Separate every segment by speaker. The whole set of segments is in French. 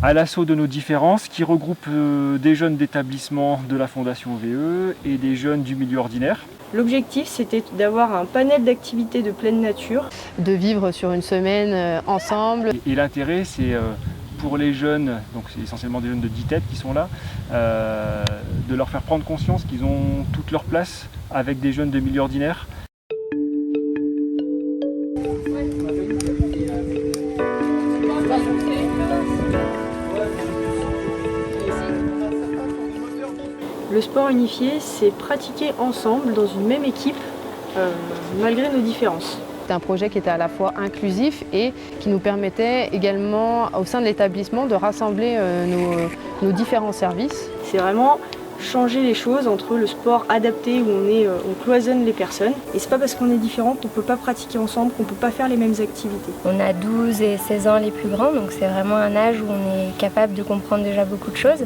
Speaker 1: à l'assaut de nos différences, qui regroupe des jeunes d'établissements de la Fondation VE et des jeunes du milieu ordinaire.
Speaker 2: L'objectif, c'était d'avoir un panel d'activités de pleine nature.
Speaker 3: De vivre sur une semaine ensemble.
Speaker 1: Et l'intérêt, c'est pour les jeunes, donc c'est essentiellement des jeunes de 10 têtes qui sont là, de leur faire prendre conscience qu'ils ont toute leur place avec des jeunes de milieu ordinaire.
Speaker 2: Le sport unifié, c'est pratiquer ensemble dans une même équipe, malgré nos différences.
Speaker 3: C'est un projet qui était à la fois inclusif et qui nous permettait également, au sein de l'établissement, de rassembler nos différents services.
Speaker 2: C'est vraiment changer les choses entre le sport adapté où on cloisonne les personnes. Et c'est pas parce qu'on est différent qu'on peut pas pratiquer ensemble, qu'on peut pas faire les mêmes activités.
Speaker 4: On a 12 et 16 ans les plus grands, donc c'est vraiment un âge où on est capable de comprendre déjà beaucoup de choses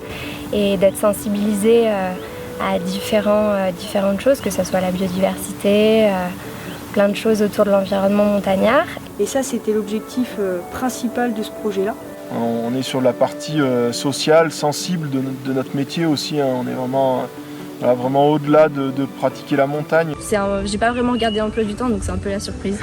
Speaker 4: et d'être sensibilisé à différentes choses, que ce soit la biodiversité, plein de choses autour de l'environnement montagnard.
Speaker 2: Et ça, c'était l'objectif principal de ce projet-là.
Speaker 5: On est sur la partie sociale, sensible de notre métier aussi. Hein. On est vraiment au-delà de pratiquer la montagne.
Speaker 6: J'ai pas vraiment regardé l'emploi du temps, donc c'est un peu la surprise.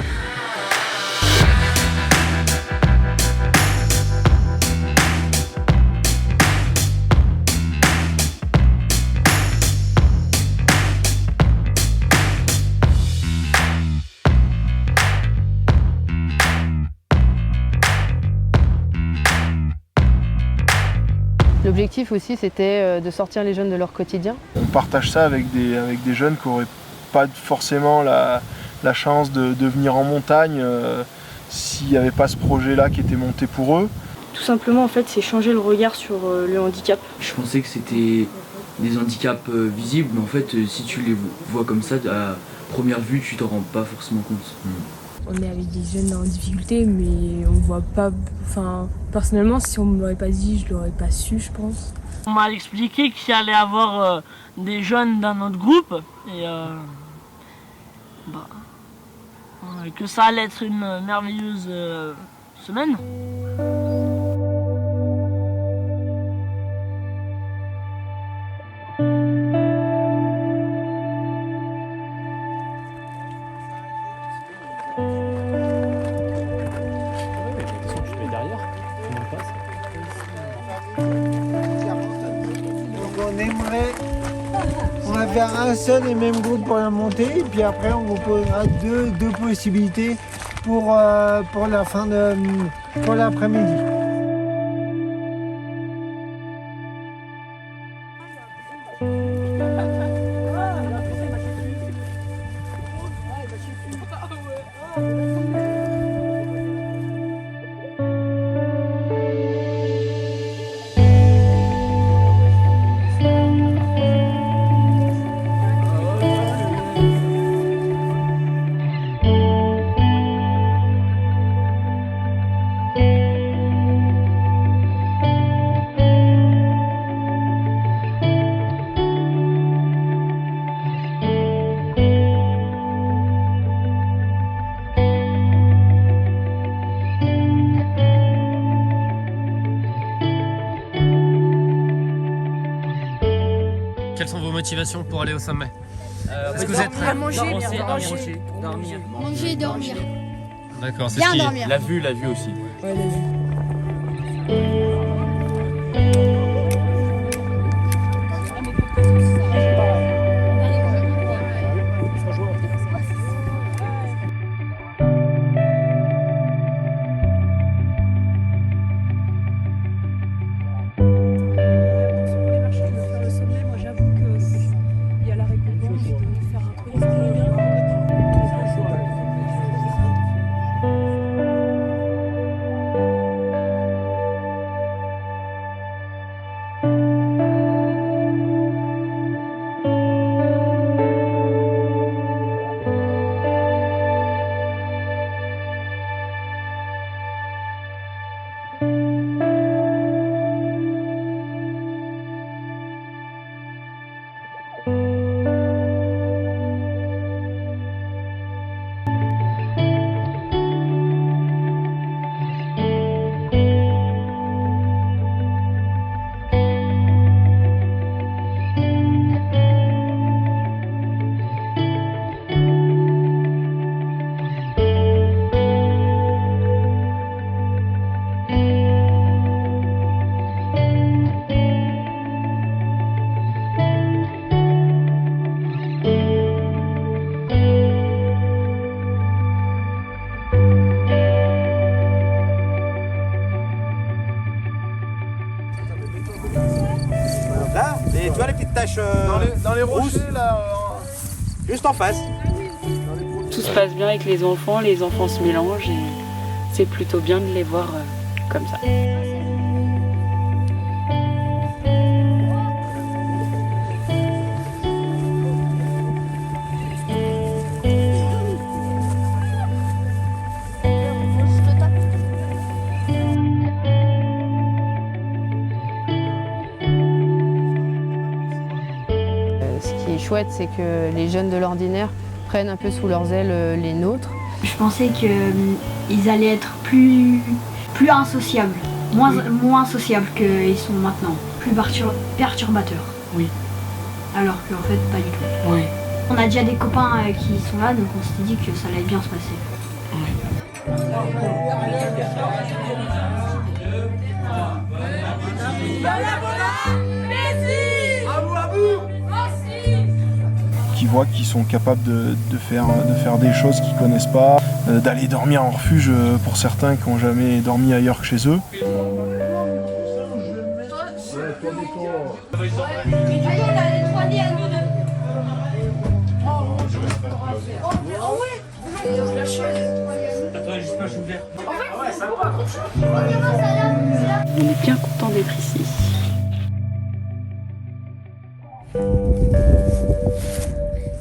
Speaker 3: L'objectif aussi, c'était de sortir les jeunes de leur quotidien.
Speaker 5: On partage ça avec des jeunes qui n'auraient pas forcément la chance de venir en montagne s'il n'y avait pas ce projet-là qui était monté pour eux.
Speaker 2: Tout simplement, en fait, c'est changer le regard sur le handicap.
Speaker 7: Je pensais que c'était des handicaps visibles, mais en fait, si tu les vois comme ça, à première vue, tu t'en rends pas forcément compte.
Speaker 6: On est avec des jeunes en difficulté, mais on voit pas. Enfin, personnellement, si on me l'aurait pas dit, je l'aurais pas su, je pense.
Speaker 8: On m'a expliqué qu'il allait avoir des jeunes dans notre groupe et que ça allait être une merveilleuse semaine.
Speaker 9: On va faire un seul et même groupe pour la montée, et puis après on vous posera deux possibilités pour la fin pour l'après-midi.
Speaker 10: Quelles sont vos motivations pour aller au sommet? Est-ce que vous êtes prêts?
Speaker 6: Manger et dormir.
Speaker 10: D'accord, c'est ce qui est.
Speaker 7: La vue aussi.
Speaker 6: Ouais, la vue.
Speaker 11: taches
Speaker 5: Dans les rochers, là,
Speaker 11: juste en face.
Speaker 12: Tout se passe bien avec les enfants se mélangent et c'est plutôt bien de les voir comme ça.
Speaker 3: Ce qui est chouette, c'est que les jeunes de l'ordinaire prennent un peu sous leurs ailes les nôtres.
Speaker 13: Je pensais qu'ils allaient être plus insociables, moins sociables qu'ils sont maintenant, plus perturbateurs.
Speaker 12: Oui.
Speaker 13: Alors qu'en fait, pas du tout.
Speaker 12: Oui.
Speaker 13: On a déjà des copains qui sont là, donc on s'était dit que ça allait bien se passer.
Speaker 5: Qui voient qu'ils sont capables de faire des choses qu'ils connaissent pas, d'aller dormir en refuge pour certains qui n'ont jamais dormi ailleurs que chez eux.
Speaker 12: On est bien content d'être ici.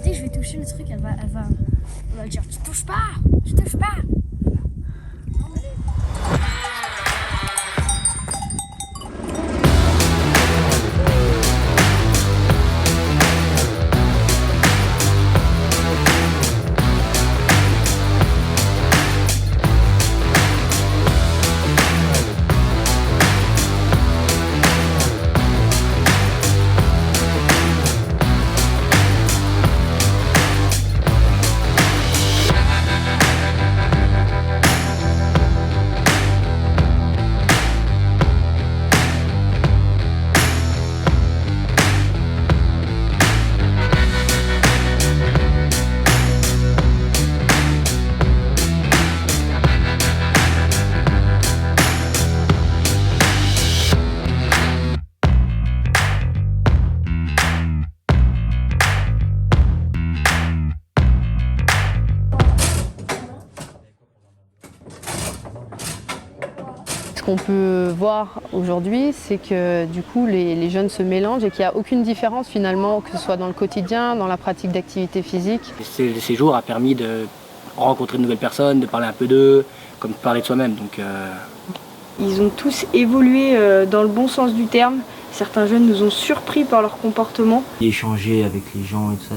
Speaker 14: Dès que je vais toucher le truc, elle va dire tu touches pas.
Speaker 3: Ce qu'on peut voir aujourd'hui, c'est que du coup les jeunes se mélangent et qu'il n'y a aucune différence finalement, que ce soit dans le quotidien, dans la pratique d'activité physique.
Speaker 11: Le séjour a permis de rencontrer de nouvelles personnes, de parler un peu d'eux, comme de parler de soi-même. Donc,
Speaker 2: Ils ont tous évolué dans le bon sens du terme. Certains jeunes nous ont surpris par leur comportement.
Speaker 15: Échanger avec les gens et tout ça,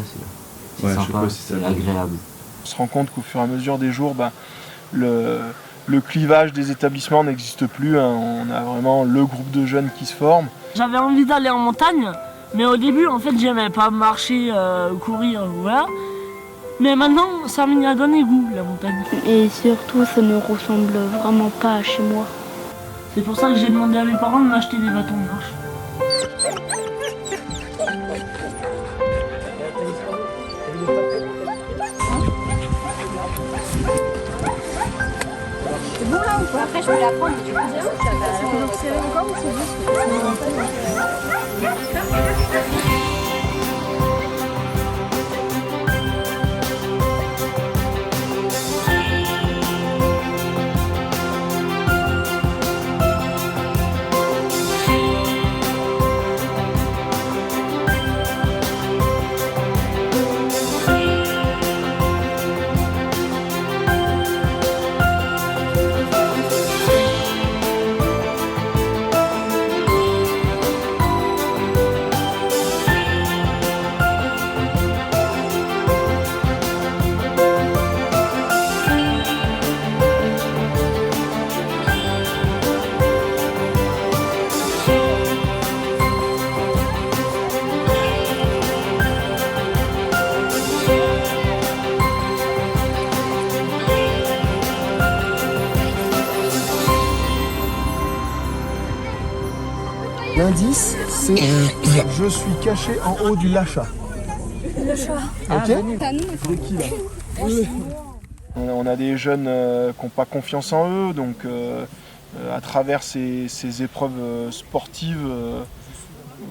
Speaker 15: c'est sympa, c'est agréable.
Speaker 5: On se rend compte qu'au fur et à mesure des jours, le clivage des établissements n'existe plus. On a vraiment le groupe de jeunes qui se forme.
Speaker 8: J'avais envie d'aller en montagne, mais au début, en fait, j'aimais pas marcher, courir, voilà. Mais maintenant, ça m'y a donné goût, la montagne.
Speaker 14: Et surtout, ça ne ressemble vraiment pas à chez moi.
Speaker 8: C'est pour ça que j'ai demandé à mes parents de m'acheter des bâtons de marche.
Speaker 14: C'est bon là ou pas? Après je peux la prendre, mais du coup
Speaker 9: L'indice, c'est je suis caché en haut du lachat.
Speaker 14: Le chat.
Speaker 9: Ok. C'est qui là?
Speaker 5: On a des jeunes qui n'ont pas confiance en eux, donc à travers ces épreuves sportives,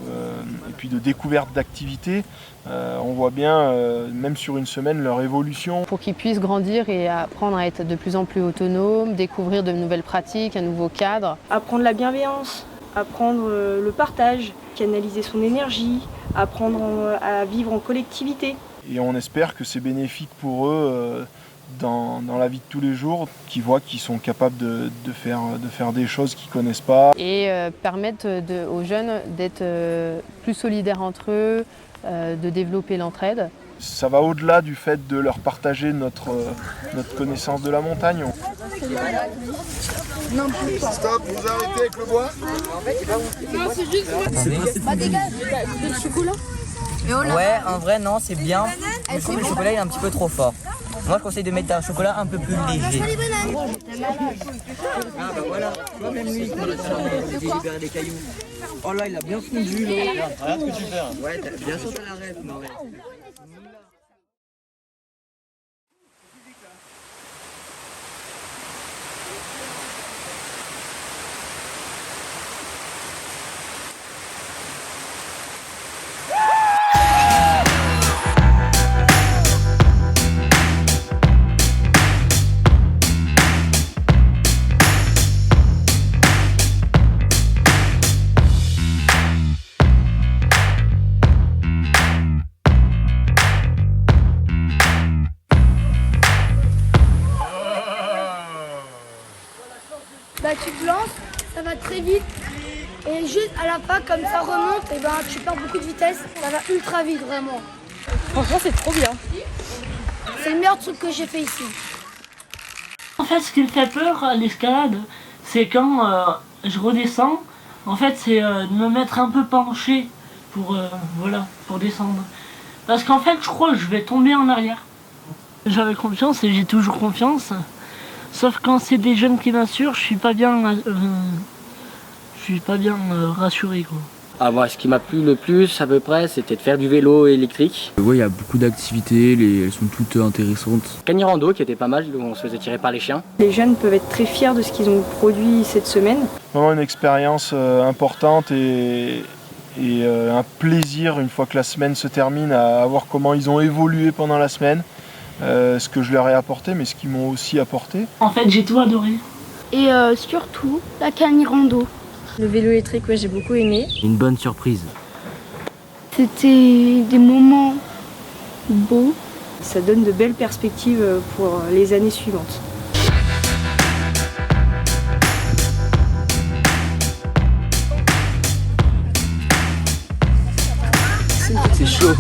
Speaker 5: et puis de découverte d'activités. On voit bien, même sur une semaine, leur évolution.
Speaker 3: Pour qu'ils puissent grandir et apprendre à être de plus en plus autonomes, découvrir de nouvelles pratiques, un nouveau cadre.
Speaker 2: Apprendre la bienveillance, apprendre le partage, canaliser son énergie, apprendre à vivre en collectivité.
Speaker 5: Et on espère que c'est bénéfique pour eux dans la vie de tous les jours, qu'ils voient qu'ils sont capables de faire des choses qu'ils ne connaissent pas.
Speaker 3: Et permettre aux jeunes d'être plus solidaires entre eux, de développer l'entraide.
Speaker 5: Ça va au-delà du fait de leur partager notre connaissance de la montagne.
Speaker 16: Non, stop, vous arrêtez avec le bois. Non, c'est juste... Bah dégage, le chocolat.
Speaker 17: Ouais, en vrai, non, c'est bien. Je trouve que le chocolat est un petit peu trop fort. Moi, je conseille de mettre un chocolat un peu plus léger. Ah bah voilà, tu vois, même lui, quand il a libéré des cailloux. Oh là, il a bien fondu, là. Regarde ce que tu fais. Ouais, bien sûr, t'as la rêve, non, ouais.
Speaker 14: Bah tu te lances, ça va très vite et juste à la fin comme ça remonte et ben tu perds beaucoup de vitesse, ça va ultra vite vraiment.
Speaker 2: Franchement c'est trop bien.
Speaker 14: C'est le meilleur truc que j'ai fait ici.
Speaker 8: En fait ce qui me fait peur à l'escalade, c'est quand je redescends, en fait c'est de me mettre un peu penché pour descendre. Parce qu'en fait je crois que je vais tomber en arrière. J'avais confiance et j'ai toujours confiance. Sauf quand c'est des jeunes qui m'assurent, je suis pas bien rassuré quoi.
Speaker 11: Ah, moi, ce qui m'a plu le plus à peu près, c'était de faire du vélo électrique.
Speaker 7: Ouais, il y a beaucoup d'activités, elles sont toutes intéressantes.
Speaker 11: Cani-rando qui était pas mal, où on se faisait tirer par les chiens.
Speaker 2: Les jeunes peuvent être très fiers de ce qu'ils ont produit cette semaine.
Speaker 5: Vraiment une expérience importante et un plaisir une fois que la semaine se termine à voir comment ils ont évolué pendant la semaine. Ce que je leur ai apporté, mais ce qu'ils m'ont aussi apporté.
Speaker 8: En fait, j'ai tout adoré.
Speaker 14: Et surtout, la cani-rando.
Speaker 2: Le vélo électrique, ouais, j'ai beaucoup aimé.
Speaker 15: Une bonne surprise.
Speaker 14: C'était des moments beaux.
Speaker 2: Ça donne de belles perspectives pour les années suivantes.
Speaker 7: C'est chaud.